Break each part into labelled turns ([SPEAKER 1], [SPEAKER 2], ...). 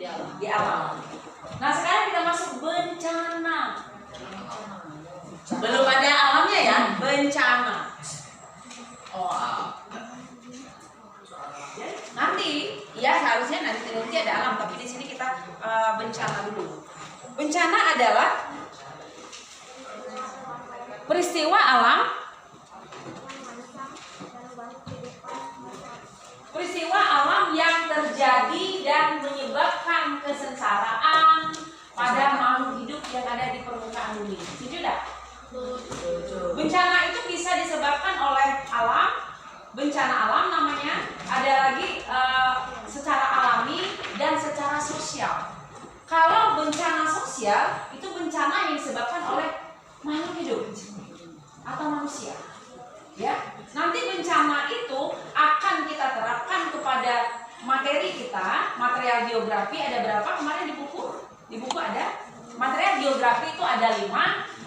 [SPEAKER 1] di alam. Nah sekarang kita masuk bencana. Belum ada alamnya ya, bencana. Nanti, ya seharusnya nanti ada alam, tapi di sini kita bencana dulu. Bencana adalah peristiwa alam, yang terjadi dan menyebabkan kesengsaraan pada makhluk hidup yang ada di permukaan bumi. Setuju tidak? Bencana itu bisa disebabkan oleh alam, bencana alam namanya. Ada lagi secara alami dan secara sosial. Kalau bencana sosial itu bencana yang disebabkan oleh makhluk hidup atau manusia. Ya, nanti bencana itu akan kita terapkan kepada materi kita, material geografi. Ada berapa kemarin di buku? Di buku ada material geografi itu ada 5,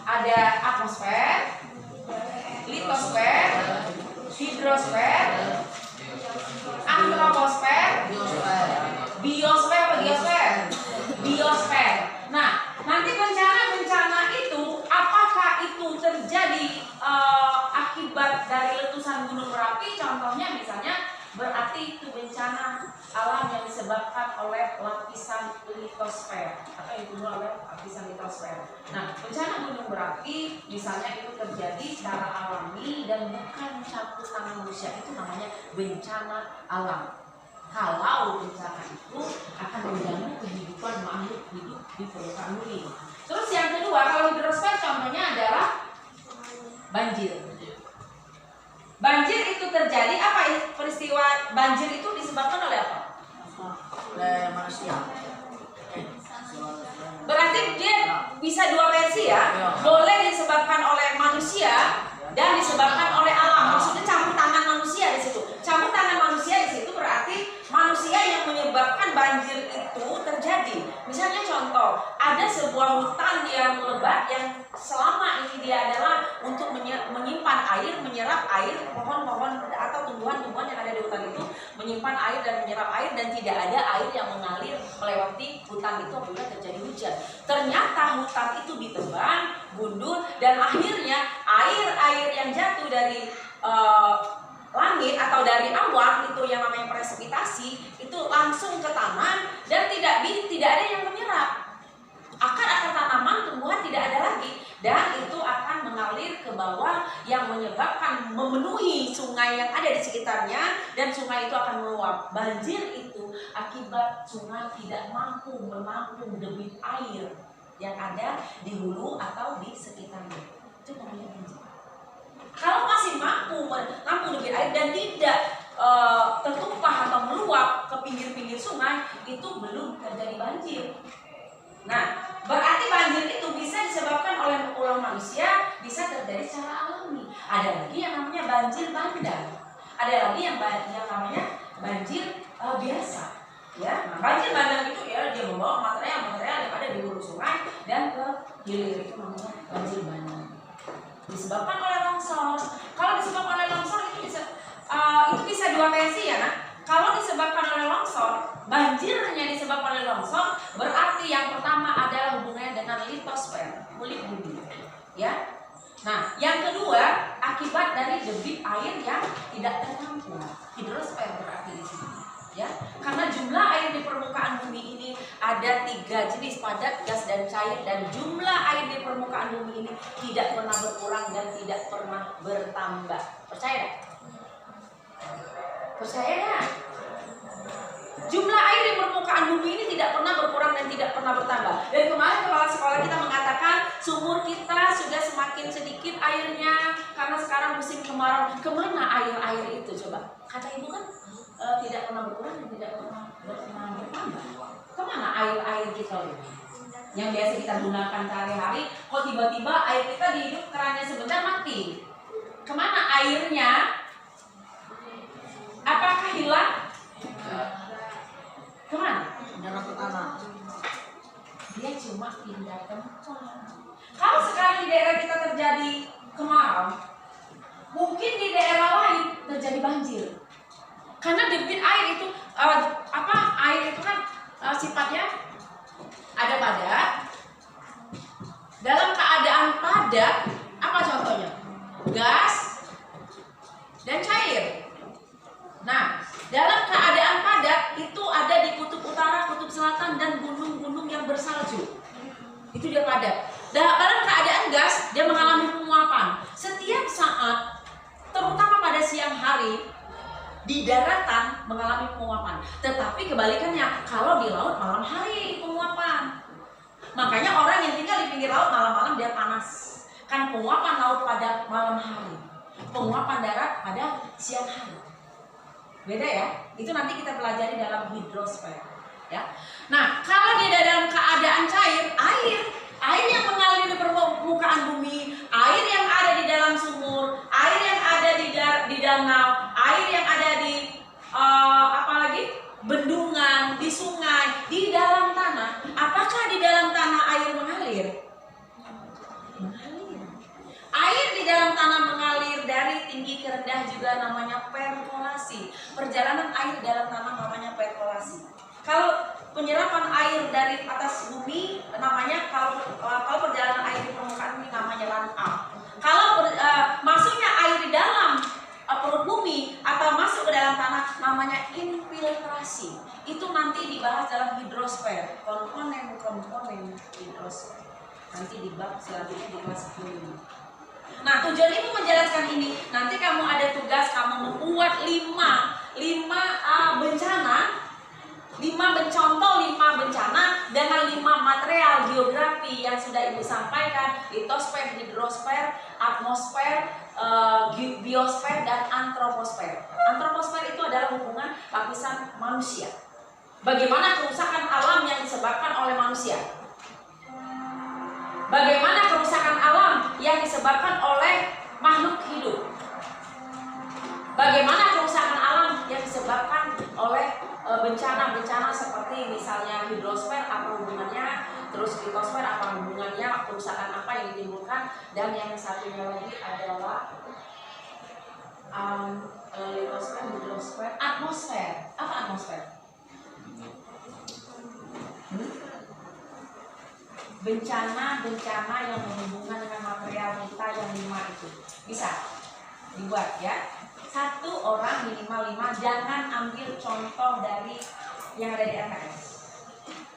[SPEAKER 1] ada atmosfer, litosfer, hidrosfer, antroposfer, biosfer apa geosfer? Biosfer. Nah, nanti bencana-bencana itu apakah itu terjadi akibat dari letusan gunung berapi? Contohnya misalnya berarti itu bencana alam yang disebabkan oleh lapisan litosfer atau yang timbul oleh lapisan litosfer. Nah, bencana gunung berapi misalnya itu terjadi secara alami dan bukan campur tangan manusia, itu namanya bencana alam. Kalau bencana itu akan mengganggu kehidupan makhluk hidup di permukaan bumi. Terus yang kedua, kalau hidrosfer contohnya adalah banjir. Banjir itu terjadi apa? Peristiwa banjir itu disebabkan oleh apa?
[SPEAKER 2] Oleh manusia.
[SPEAKER 1] Berarti dia bisa dua versi ya. Boleh disebabkan oleh manusia dan disebabkan oleh alam. Maksudnya campur tangan manusia di situ. Campur tangan manusia di situ berarti manusia yang menyebabkan banjir itu terjadi. Misalnya contoh, ada sebuah hutan yang lebat yang selama ini dia adalah untuk menyimpan air, menyerap air, pohon-pohon atau tumbuhan-tumbuhan yang ada di hutan itu menyimpan air dan menyerap air, dan tidak ada air yang mengalir melewati hutan itu apabila terjadi hujan. Ternyata hutan itu ditebang, gundul, dan akhirnya air-air yang jatuh dari langit atau dari awan itu yang namanya presipitasi itu langsung ke tanah dan tidak ada yang menyerap. Akar-akar tanaman, tumbuhan tidak ada lagi, dan itu akan mengalir ke bawah yang menyebabkan memenuhi sungai yang ada di sekitarnya, dan sungai itu akan meluap. Banjir itu akibat sungai tidak mampu menampung debit air yang ada di hulu atau di sekitarnya. Itu namanya banjir. Kalau masih mampu menampung debit air dan tidak tertumpah atau meluap ke pinggir-pinggir sungai, itu belum terjadi banjir. Nah, berarti banjir itu bisa disebabkan oleh ulah manusia, bisa terjadi secara alami. Ada lagi yang namanya banjir bandang. Ada lagi yang namanya banjir biasa. Ya, nah, banjir bandang itu ya dia membawa material-material yang ada di hulu sungai dan ke hilir, itu namanya banjir bandang. Disebabkan oleh longsor. Kalau disebabkan oleh longsor itu bisa dua versi ya, nah. Kalau disebabkan oleh longsor, banjirnya disebabkan oleh longsor, berarti yang pertama adalah hubungannya dengan litosfer, kulit bumi. Ya. Nah, yang kedua akibat dari debit air yang tidak tertampung, hidrosfer berarti di sini. Ya, karena jumlah air di permukaan bumi ini ada 3 jenis, padat, gas, dan cair, dan jumlah air di permukaan bumi ini tidak pernah berkurang dan tidak pernah bertambah. Percaya tak? Percaya tak? Jumlah air di permukaan bumi ini tidak pernah berkurang dan tidak pernah bertambah. Dan kemarin kepala sekolah kita mengatakan sumur kita sudah semakin sedikit airnya karena sekarang musim kemarau. Kemana air-air itu coba? Kata ibu kan tidak pernah berkurang dan tidak pernah bertambah. Kemana air-air kita ini? Yang biasa kita gunakan sehari-hari, kok tiba-tiba air kita dihidup kerannya sebentar mati. Kemana airnya? Apakah hilang? Kemana?
[SPEAKER 2] Menyerap ke tanah.
[SPEAKER 1] Dia cuma pindah tempat. Kalau sekarang di daerah kita terjadi kemarau, mungkin di daerah lain terjadi banjir. Karena debit air itu air itu kan sifatnya ada padat. Dalam keadaan padat, apa contohnya? Gas dan cair. Nah, dalam keadaan padat itu ada di kutub utara, kutub selatan, dan gunung-gunung yang bersalju. Itu dia padat. Dalam keadaan gas, dia mengalami penguapan. Setiap saat, terutama pada siang hari, di daratan mengalami penguapan. Tetapi kebalikannya, kalau di laut malam hari penguapan. Makanya orang yang tinggal di pinggir laut malam-malam dia panas. Kan penguapan laut pada malam hari, penguapan darat pada siang hari. Beda ya? Itu nanti kita pelajari dalam hidrosfer. Ya. Nah, kalau dia dalam keadaan cair, air yang mengalir di permukaan bumi, air yang ada di dalam sumur, air yang ada di danau, air yang ada di bendungan, di sungai, di dalam tanah. Apakah di dalam tanah air mengalir? Mengalir. Air di dalam tanah mengalir dari tinggi ke rendah juga namanya perkolasi. Perjalanan air dalam tanah namanya perkolasi. Kalau penyerapan air dari atas bumi namanya, kalau perjalanan air di permukaan bumi namanya run up. Kalau masuknya air di dalam perut bumi atau masuk ke dalam tanah namanya infiltrasi. Itu nanti dibahas dalam hidrosfer, komponen hidrosfer. Nanti di bab selanjutnya di kelas 10. Nah, tujuan ibu menjelaskan ini, nanti kamu ada tugas kamu membuat 5 bencana, 5 bencana dengan 5 material geografi yang sudah ibu sampaikan: litosfer, hidrosfer, atmosfer, biosfer, dan antroposfer. Antroposfer itu adalah hubungan lapisan manusia. Bagaimana kerusakan alam yang disebabkan oleh manusia? Bagaimana kerusakan alam yang disebabkan oleh makhluk hidup? Bagaimana kerusakan alam yang disebabkan oleh bencana-bencana seperti misalnya hidrosfer, apa hubungannya, terus litosfer, apa hubungannya, kerusakan apa yang ditimbulkan, dan yang satunya lagi adalah litosfer, hidrosfer, atmosfer. Apa atmosfer? Bencana-bencana yang berhubungan dengan material kita yang 5 itu. Bisa dibuat ya. 1 orang minimal 5. Jangan ambil contoh dari yang ada di LKS.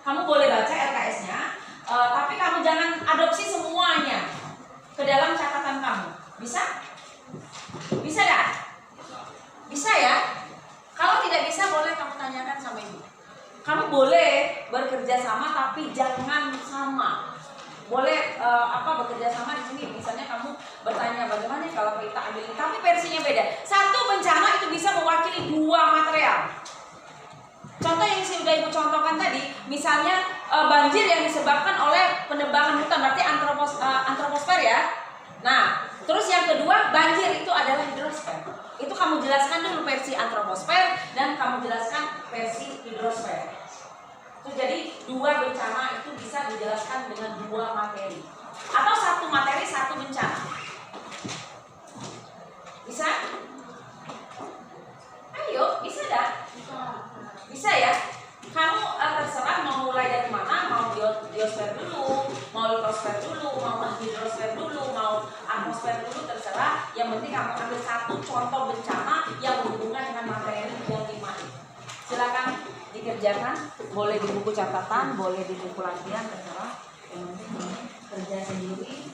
[SPEAKER 1] Kamu boleh baca LKS-nya, tapi kamu jangan adopsi semuanya ke dalam catatan kamu. Bisa? Bisa dah? Bisa ya? Kalau tidak bisa, boleh kamu tanyakan sama ibu. Kamu boleh bekerja sama, tapi jangan sama. Boleh bekerja sama di sini. Misalnya kamu bertanya bagaimana kalau kita ambil ini, tapi versinya beda. 1 bencana itu bisa mewakili 2 material. Contoh yang sudah ibu contohkan tadi, misalnya banjir yang disebabkan oleh penebangan hutan, berarti antroposfer ya. Nah, terus yang kedua, banjir itu adalah hidrosfer. Itu kamu jelaskan dulu versi antroposfer dan kamu jelaskan versi hidrosfer. Itu jadi 2 bencana itu bisa dijelaskan dengan 2 materi. Atau 1 materi 1 bencana. Bisa? Ayo, bisa dah? Bisa ya? Kamu terserah mau mulai dari mana, mau biosfer dulu, mau litosfer dulu, mau hidrosfer dulu, mau atmosfer dulu, terserah. Yang penting kamu ambil 1 contoh bencana yang berhubungan dengan materi yang 5 itu. Silakan dikerjakan, boleh di buku catatan, boleh di buku latihan, terserah. Yang penting kerja sendiri.